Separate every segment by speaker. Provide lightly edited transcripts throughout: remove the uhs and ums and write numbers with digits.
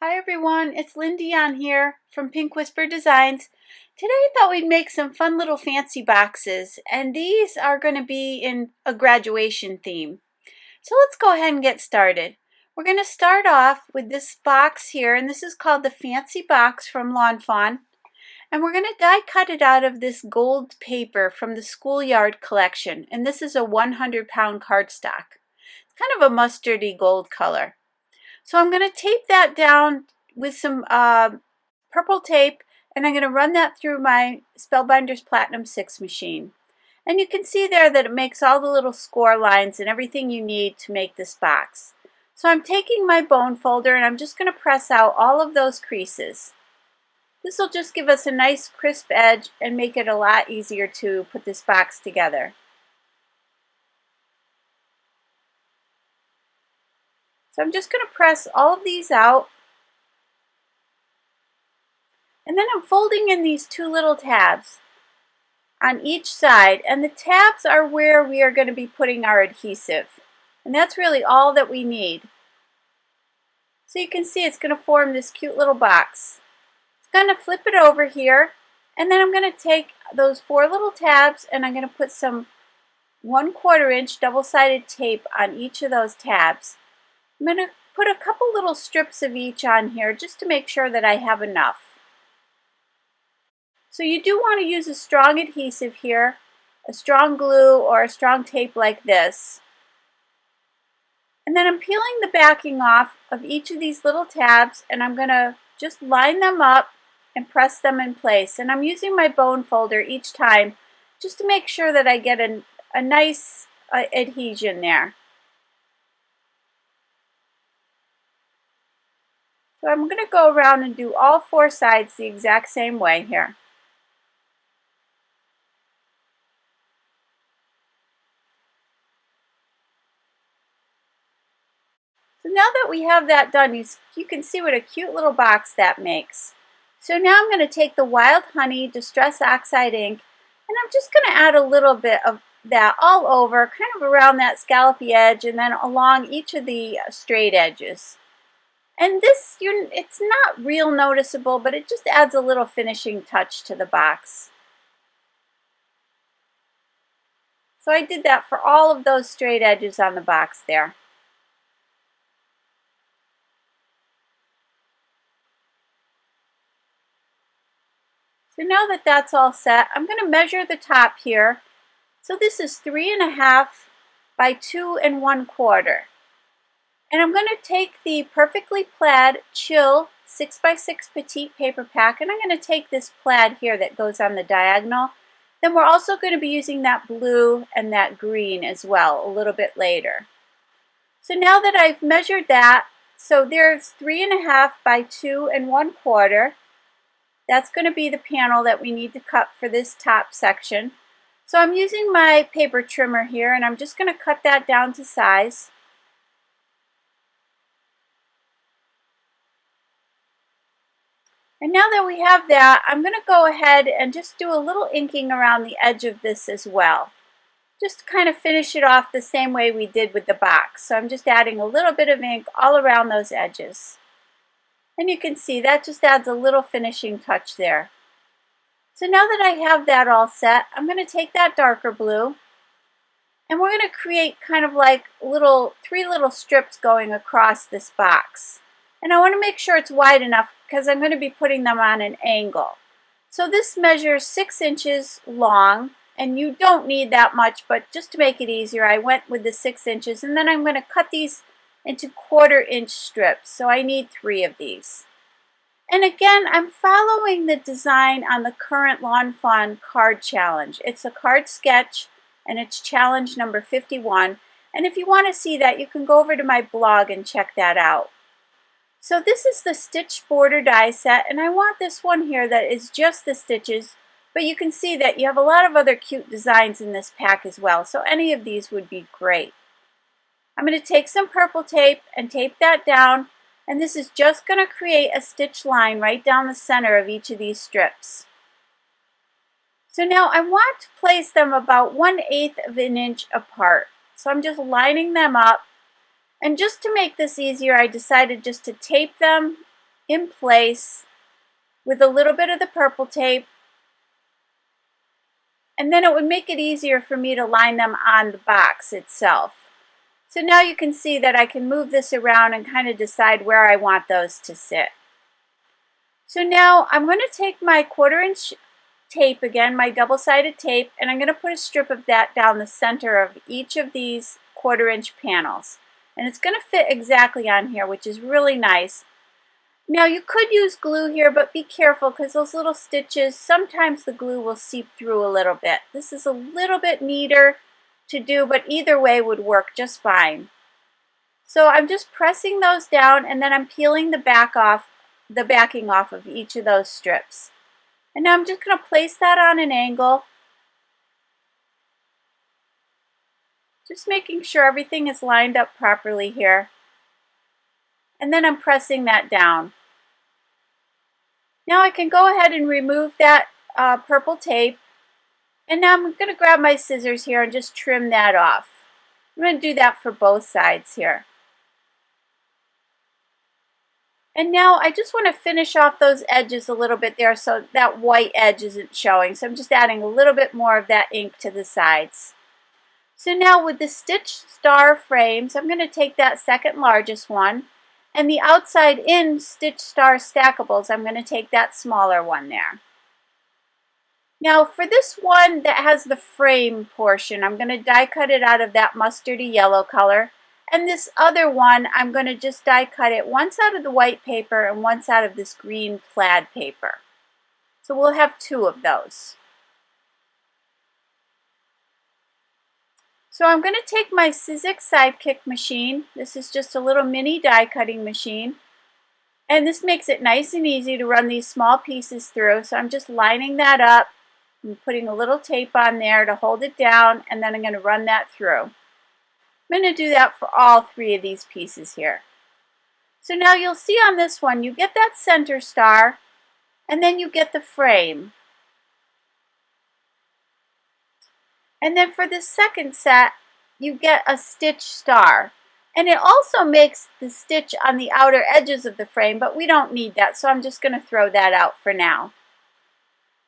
Speaker 1: Hi everyone, it's Lindy on here from Pink Whisper Designs. Today I thought we'd make some fun little fancy boxes, and these are going to be in a graduation theme. So let's go ahead and get started. We're going to start off with this box here, and this is called the Fancy Box from Lawn Fawn. And we're going to die cut it out of this gold paper from the Schoolyard collection, and this is a 100-pound cardstock. It's kind of a mustardy gold color. So I'm going to tape that down with some purple tape, and I'm going to run that through my Spellbinders Platinum 6 machine. And you can see there that it makes all the little score lines and everything you need to make this box. So I'm taking my bone folder and I'm just going to press out all of those creases. This will just give us a nice crisp edge and make it a lot easier to put this box together. So I'm just going to press all of these out, and then I'm folding in these two little tabs on each side, and the tabs are where we are going to be putting our adhesive, and that's really all that we need. So you can see it's going to form this cute little box. It's going to flip it over here, and then I'm going to take those four little tabs and I'm going to put some 1/4 inch double-sided tape on each of those tabs. I'm going to put a couple little strips of each on here just to make sure that I have enough. So you do want to use a strong adhesive here, a strong glue or a strong tape like this. And then I'm peeling the backing off of each of these little tabs, and I'm going to just line them up and press them in place. And I'm using my bone folder each time just to make sure that I get a nice adhesion there. So I'm going to go around and do all four sides the exact same way here. So now that we have that done, you can see what a cute little box that makes. So now I'm going to take the Wild Honey Distress Oxide ink, and I'm just going to add a little bit of that all over, kind of around that scallopy edge and then along each of the straight edges. And this, it's not real noticeable, but it just adds a little finishing touch to the box. So I did that for all of those straight edges on the box there. So now that that's all set, I'm going to measure the top here. So this is 3.5 by 2 1/4. And I'm going to take the Perfectly Plaid Chill 6x6 Petite paper pack, and I'm going to take this plaid here that goes on the diagonal. Then we're also going to be using that blue and that green as well a little bit later. So now that I've measured that, so there's 3.5 by 2 1/4. That's going to be the panel that we need to cut for this top section. So I'm using my paper trimmer here, and I'm just going to cut that down to size. And now that we have that, I'm going to go ahead and just do a little inking around the edge of this as well. Just to kind of finish it off the same way we did with the box. So I'm just adding a little bit of ink all around those edges. And you can see that just adds a little finishing touch there. So now that I have that all set, I'm going to take that darker blue, and we're going to create kind of like three little strips going across this box. And I want to make sure it's wide enough because I'm going to be putting them on an angle. So this measures 6 inches long, and you don't need that much, but just to make it easier, I went with the 6 inches, and then I'm going to cut these into 1/4 inch strips. So I need 3 of these. And again, I'm following the design on the current Lawn Fawn card challenge. It's a card sketch, and it's challenge number 51. And if you want to see that, you can go over to my blog and check that out. So this is the stitch border die set, and I want this one here that is just the stitches, but you can see that you have a lot of other cute designs in this pack as well, so any of these would be great. I'm going to take some purple tape and tape that down, and this is just going to create a stitch line right down the center of each of these strips. So now I want to place them about 1/8 of an inch apart. So I'm just lining them up. And just to make this easier, I decided just to tape them in place with a little bit of the purple tape, and then it would make it easier for me to line them on the box itself. So now you can see that I can move this around and kind of decide where I want those to sit. So now I'm going to take my 1/4 inch tape again, my double-sided tape, and I'm going to put a strip of that down the center of each of these 1/4 inch panels. And it's going to fit exactly on here, which is really nice. Now you could use glue here, but be careful because those little stitches, sometimes the glue will seep through a little bit. This is a little bit neater to do, but either way would work just fine. So I'm just pressing those down, and then I'm peeling the backing off of each of those strips. And now I'm just going to place that on an angle, just making sure everything is lined up properly here. And then I'm pressing that down. Now I can go ahead and remove that purple tape. And now I'm going to grab my scissors here and just trim that off. I'm going to do that for both sides here. And now I just want to finish off those edges a little bit there so that white edge isn't showing. So I'm just adding a little bit more of that ink to the sides. So now with the Stitch Star frames, I'm going to take that second largest one, and the outside in Stitch Star Stackables, I'm going to take that smaller one there. Now for this one that has the frame portion, I'm going to die cut it out of that mustardy yellow color. And this other one, I'm going to just die cut it once out of the white paper and once out of this green plaid paper. So we'll have 2 of those. So I'm going to take my Sizzix Sidekick machine. This is just a little mini die cutting machine. And this makes it nice and easy to run these small pieces through. So I'm just lining that up and putting a little tape on there to hold it down, and then I'm going to run that through. I'm going to do that for all 3 of these pieces here. So now you'll see on this one, you get that center star, and then you get the frame. And then for the second set, you get a stitch star. And it also makes the stitch on the outer edges of the frame, but we don't need that, so I'm just going to throw that out for now.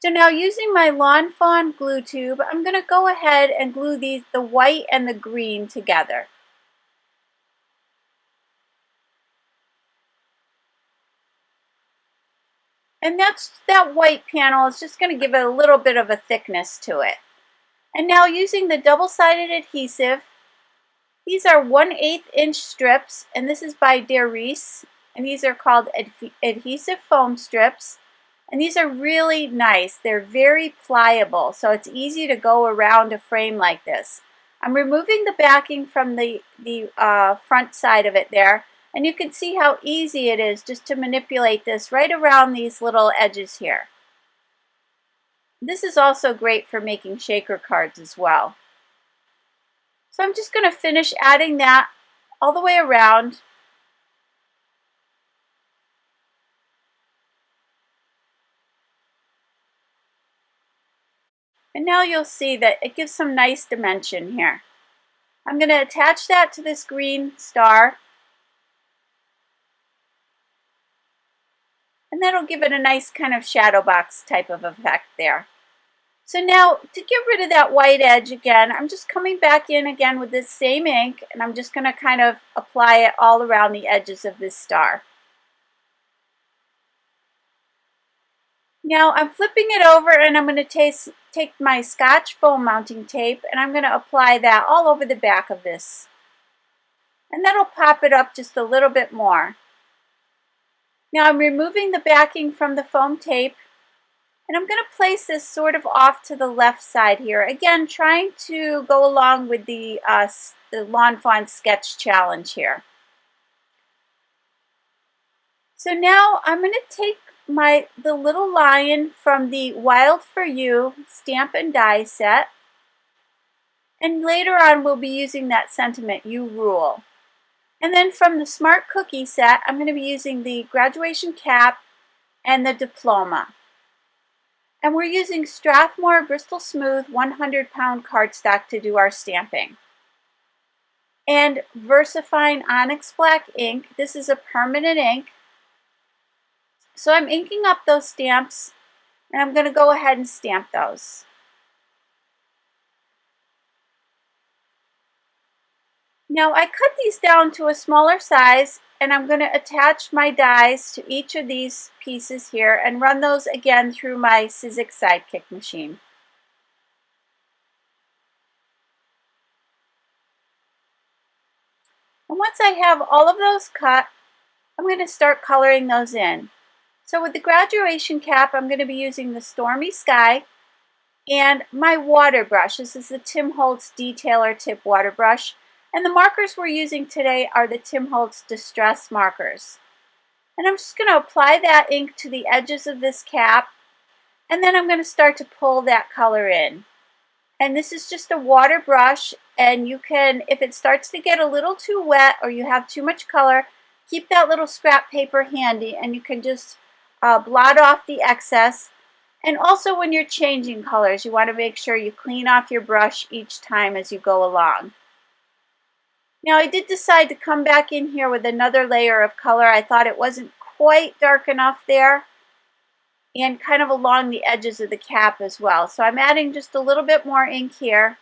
Speaker 1: So now using my Lawn Fawn glue tube, I'm going to go ahead and glue the white and the green together. And that white panel is just going to give it a little bit of a thickness to it. And now using the double-sided adhesive, these are 1/8 inch strips, and this is by Darice, and these are called adhesive foam strips. And these are really nice. They're very pliable, so it's easy to go around a frame like this. I'm removing the backing from the front side of it there, and you can see how easy it is just to manipulate this right around these little edges here. This is also great for making shaker cards as well. So I'm just going to finish adding that all the way around. And now you'll see that it gives some nice dimension here. I'm going to attach that to this green star. And that'll give it a nice kind of shadow box type of effect there. So now to get rid of that white edge again, I'm just coming back in again with this same ink, and I'm just going to kind of apply it all around the edges of this star. Now I'm flipping it over, and I'm going to take my Scotch foam mounting tape, and I'm going to apply that all over the back of this. And that'll pop it up just a little bit more. Now I'm removing the backing from the foam tape, and I'm going to place this sort of off to the left side here. Again, trying to go along with the Lawn Fawn Sketch Challenge here. So now I'm going to take the little lion from the Wild For You stamp and die set, and later on we'll be using that sentiment, "You Rule." And then from the Smart Cookie set, I'm going to be using the graduation cap and the diploma. And we're using Strathmore Bristol Smooth 100-pound cardstock to do our stamping. And VersaFine Onyx Black ink. This is a permanent ink. So I'm inking up those stamps, and I'm going to go ahead and stamp those. Now I cut these down to a smaller size, and I'm going to attach my dies to each of these pieces here and run those again through my Sizzix Sidekick machine. And once I have all of those cut, I'm going to start coloring those in. So with the graduation cap, I'm going to be using the Stormy Sky and my water brush. This is the Tim Holtz Detailer Tip water brush. And the markers we're using today are the Tim Holtz Distress markers. And I'm just going to apply that ink to the edges of this cap, and then I'm going to start to pull that color in. And this is just a water brush, and you can, if it starts to get a little too wet or you have too much color, keep that little scrap paper handy and you can just blot off the excess. And also when you're changing colors, you want to make sure you clean off your brush each time as you go along. Now I did decide to come back in here with another layer of color. I thought it wasn't quite dark enough there, and kind of along the edges of the cap as well. So I'm adding just a little bit more ink here,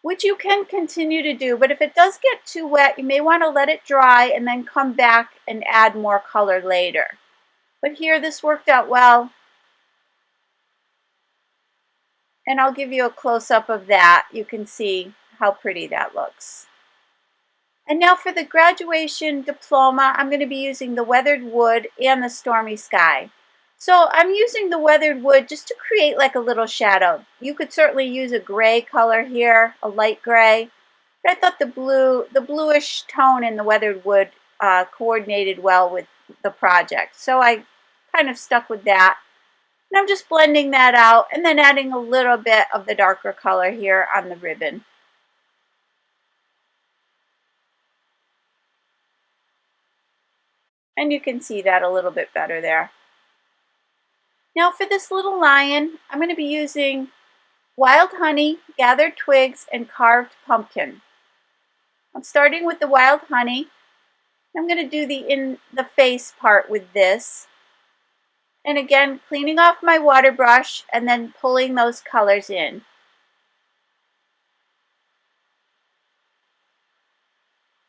Speaker 1: which you can continue to do, but if it does get too wet, you may want to let it dry and then come back and add more color later. But here this worked out well, and I'll give you a close-up of that. You can see how pretty that looks. And now for the graduation diploma, I'm going to be using the weathered wood and the stormy sky. So I'm using the weathered wood just to create like a little shadow. You could certainly use a gray color here, a light gray. But I thought the bluish tone in the weathered wood coordinated well with the project. So I kind of stuck with that. And I'm just blending that out and then adding a little bit of the darker color here on the ribbon. And you can see that a little bit better there. Now for this little lion, I'm going to be using wild honey, gathered twigs, and carved pumpkin. I'm starting with the wild honey. I'm going to do the face part with this. And again, cleaning off my water brush and then pulling those colors in.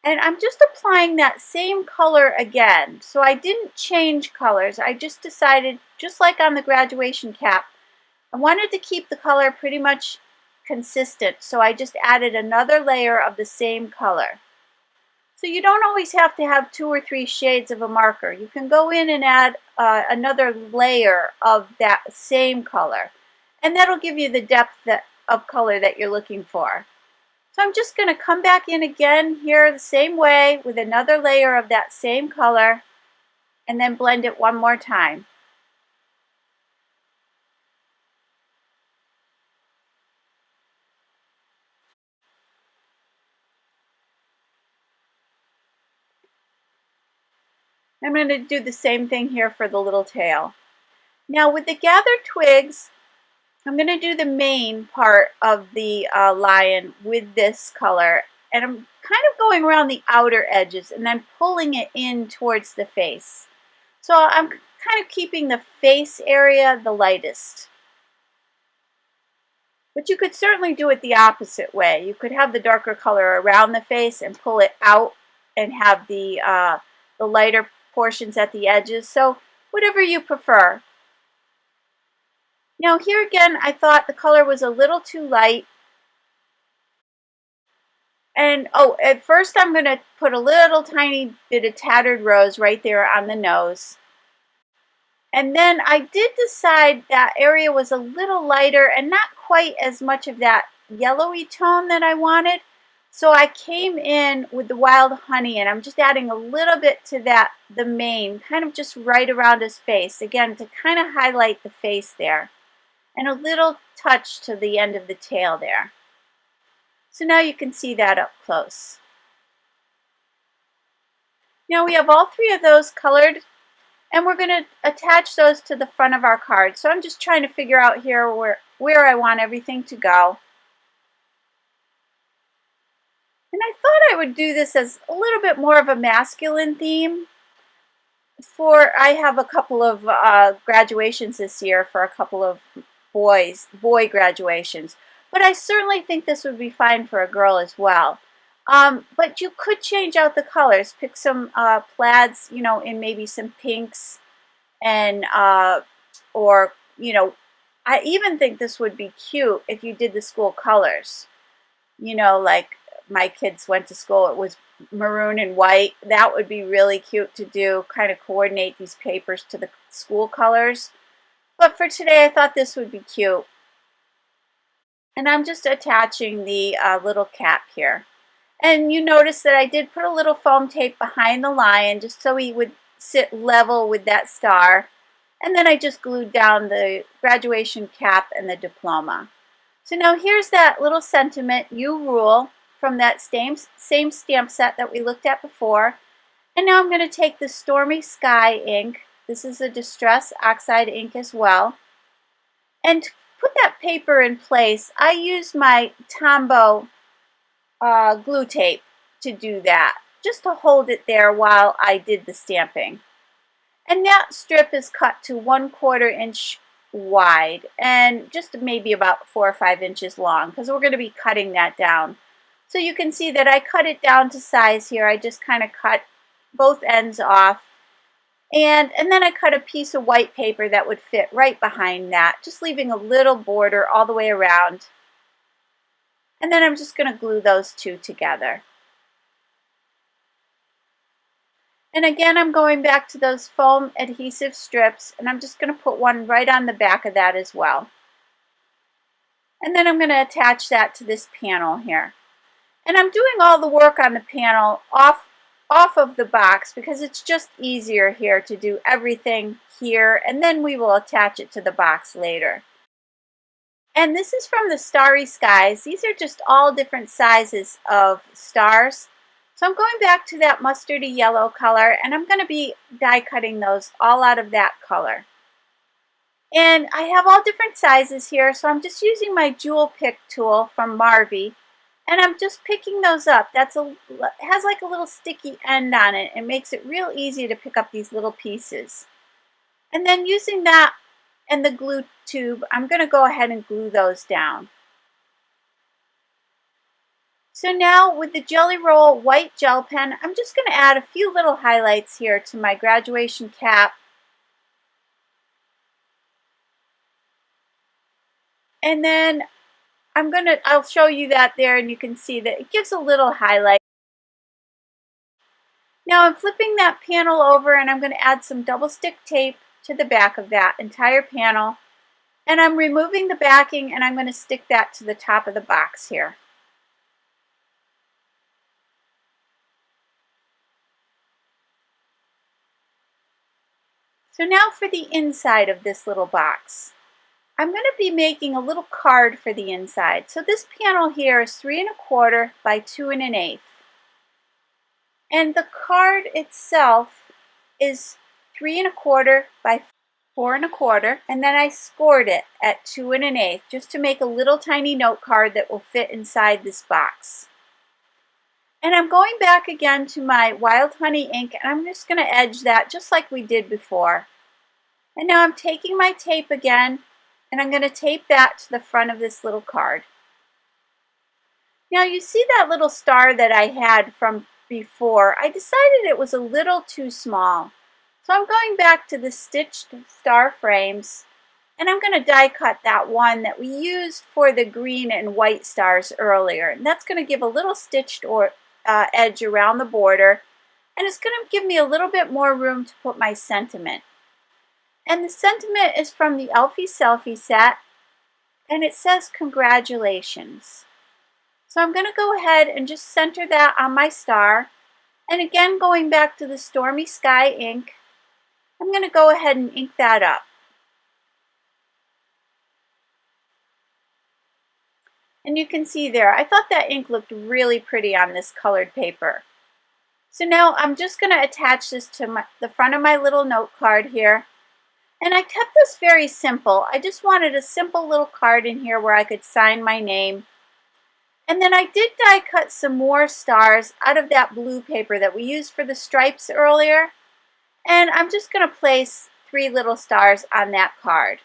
Speaker 1: And I'm just applying that same color again. So I didn't change colors. I just decided, just like on the graduation cap, I wanted to keep the color pretty much consistent. So I just added another layer of the same color. So you don't always have to have 2 or 3 shades of a marker. You can go in and add another layer of that same color. And that'll give you the depth of color that you're looking for. So I'm just going to come back in again here the same way with another layer of that same color and then blend it one more time. I'm going to do the same thing here for the little tail. Now with the gathered twigs, I'm going to do the main part of the lion with this color, and I'm kind of going around the outer edges and then pulling it in towards the face. So I'm kind of keeping the face area the lightest. But you could certainly do it the opposite way. You could have the darker color around the face and pull it out and have the lighter portions at the edges. So whatever you prefer. Now here again, I thought the color was a little too light. And at first I'm going to put a little tiny bit of tattered rose right there on the nose. And then I did decide that area was a little lighter and not quite as much of that yellowy tone that I wanted. So I came in with the wild honey, and I'm just adding a little bit to the mane, kind of just right around his face, again to kind of highlight the face there. And a little touch to the end of the tail there. So now you can see that up close. Now we have all 3 of those colored, and we're going to attach those to the front of our card. So I'm just trying to figure out here where I want everything to go. And I thought I would do this as a little bit more of a masculine theme. I have a couple of graduations this year for a couple of boy graduations. But I certainly think this would be fine for a girl as well. But you could change out the colors. Pick some plaids, you know, in maybe some pinks and, or, you know, I even think this would be cute if you did the school colors. You know, like my kids went to school, it was maroon and white. That would be really cute to do, kind of coordinate these papers to the school colors. But for today, I thought this would be cute. And I'm just attaching the little cap here. And you notice that I did put a little foam tape behind the lion just so he would sit level with that star. And then I just glued down the graduation cap and the diploma. So now here's that little sentiment, you rule, from that same stamp set that we looked at before. And now I'm going to take the Stormy Sky ink. This is a Distress Oxide ink as well. And to put that paper in place, I used my Tombow glue tape to do that, just to hold it there while I did the stamping. And that strip is cut to 1/4 inch wide and just maybe about 4 or 5 inches long, because we're going to be cutting that down. So you can see that I cut it down to size here. I just kind of cut both ends off. And then I cut a piece of white paper that would fit right behind that, just leaving a little border all the way around. And then I'm just going to glue those two together. And again, I'm going back to those foam adhesive strips, and I'm just going to put one right on the back of that as well. And then I'm going to attach that to this panel here. And I'm doing all the work on the panel off of the box because it's just easier here to do everything here, and then we will attach it to the box later. And this is from the Starry Skies. These are just all different sizes of stars. So I'm going back to that mustardy yellow color, and I'm going to be die cutting those all out of that color. And I have all different sizes here, so I'm just using my jewel pick tool from Marvy, and I'm just picking those up. It has like a little sticky end on it. It makes it real easy to pick up these little pieces. And then using that and the glue tube, I'm going to go ahead and glue those down. So now with the Jelly Roll white gel pen, I'm just going to add a few little highlights here to my graduation cap. And then I'll show you that there, and you can see that it gives a little highlight. Now I'm flipping that panel over, and I'm going to add some double stick tape to the back of that entire panel. And I'm removing the backing, and I'm going to stick that to the top of the box here. So now for the inside of this little box. I'm going to be making a little card for the inside. So this panel here is 3 1/4 by 2 1/8. And the card itself is 3 1/4 by 4 1/4. And then I scored it at 2 1/8 just to make a little tiny note card that will fit inside this box. And I'm going back again to my Wild Honey ink, and I'm just going to edge that just like we did before. And now I'm taking my tape again, and I'm going to tape that to the front of this little card. Now you see that little star that I had from before. I decided it was a little too small. So I'm going back to the stitched star frames, and I'm going to die cut that one that we used for the green and white stars earlier. And that's going to give a little stitched edge around the border, and it's going to give me a little bit more room to put my sentiment. And the sentiment is from the Elphie Selfie set, and it says congratulations. So I'm going to go ahead and just center that on my star. And again, going back to the Stormy Sky ink, I'm going to go ahead and ink that up. And you can see there, I thought that ink looked really pretty on this colored paper. So now I'm just going to attach this to the front of my little note card here. And I kept this very simple. I just wanted a simple little card in here where I could sign my name. And then I did die cut some more stars out of that blue paper that we used for the stripes earlier. And I'm just going to place 3 little stars on that card.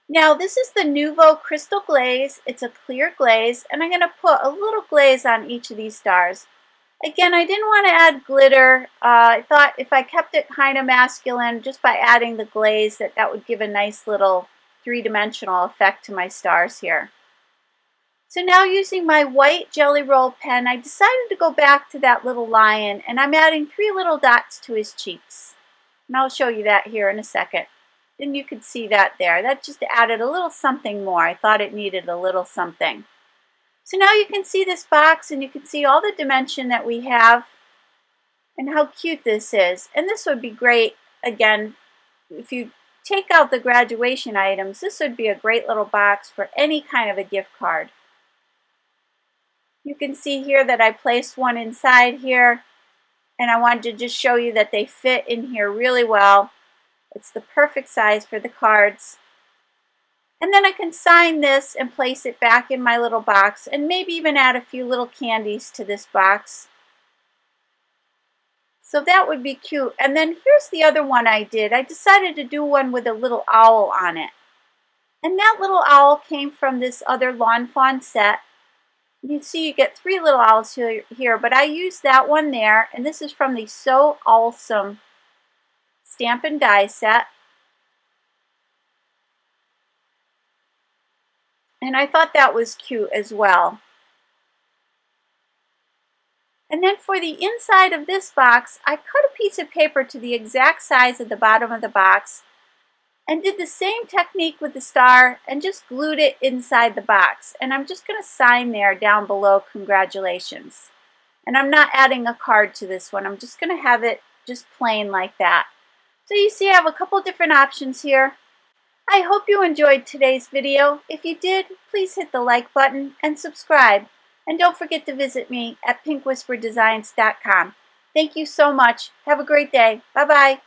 Speaker 1: Now this is the Nouveau Crystal Glaze. It's a clear glaze, and I'm going to put a little glaze on each of these stars. Again, I didn't want to add glitter. I thought if I kept it kind of masculine just by adding the glaze, that would give a nice little three-dimensional effect to my stars here. So now using my white Jelly Roll pen, I decided to go back to that little lion, and I'm adding 3 little dots to his cheeks. And I'll show you that here in a second. And you could see that there. That just added a little something more. I thought it needed a little something. So now you can see this box, and you can see all the dimension that we have and how cute this is. And this would be great, again, if you take out the graduation items, this would be a great little box for any kind of a gift card. You can see here that I placed one inside here, and I wanted to just show you that they fit in here really well. It's the perfect size for the cards. And then I can sign this and place it back in my little box, and maybe even add a few little candies to this box. So that would be cute. And then here's the other one I did. I decided to do one with a little owl on it. And that little owl came from this other Lawn Fawn set. You see you get 3 little owls here, but I used that one there, and this is from the So Awesome Stamp and Die set. And I thought that was cute as well. And then for the inside of this box, I cut a piece of paper to the exact size of the bottom of the box and did the same technique with the star and just glued it inside the box. And I'm just going to sign there down below, congratulations. And I'm not adding a card to this one. I'm just going to have it just plain like that. So you see I have a couple different options here. I hope you enjoyed today's video. If you did, please hit the like button and subscribe. And don't forget to visit me at pinkwhisperdesigns.com. Thank you so much. Have a great day. Bye-bye.